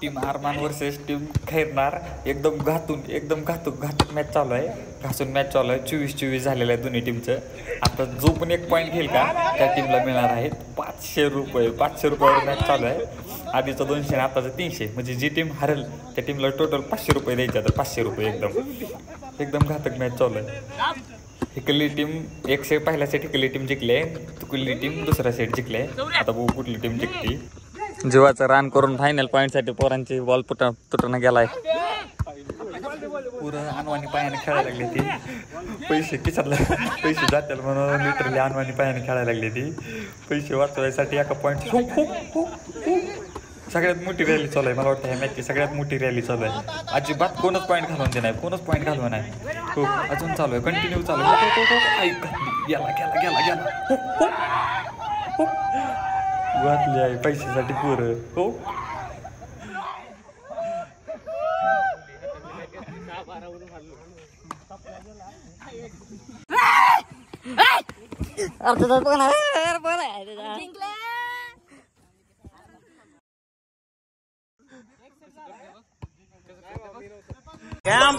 Team अरमान versus team Khairnar एकदम घातक match चालू आहे. घासून मॅच चालू आहे. 24-24 झालेलं आहे दोन्ही टीमचं. आता जो पण एक पॉईंट घेईल का त्या टीमला मिळणार आहेत 500 रुपये. 500 रुपयावर मॅच चालू आहे. आधीचं 200 आणि आताचं 300. म्हणजे जी टीम हरेल त्या टीमला टोटल 500 रुपये द्यायचे. तर 500 रुपये एकदम घातक मॅच चालू आहे. इकडली टीम एक सेट पहिला सेट इकडली टीम जिंकली आहे. तिकडली टीम दुसरा सेट जिंकली आहे. आता बघू कुठली टीम जिंकली. जीवाचं रान करून फायनल पॉईंटसाठी पोरांची बॉल तुटणं गेलाय. पुरं अनवाणी पायाने खेळायला लागली ती. पैसे खिशातले पैसे जातील म्हणून लिटरली अनवाणी पायाने खेळायला लागली ती. पैसे वाचवायसाठी एका पॉईंट सगळ्यात मोठी रॅली चालू आहे. मला वाटतं ह्या मॅचची सगळ्यात मोठी रॅली चालू आहे. अजिबात कोणच पॉईंट घालवून दे नाही. कोणच पॉईंट घालवा नाही. हो अजून चालू आहे. कंटिन्यू चालू आहे. गेला घातली आहे पैशासाठी पुरं. हो Yang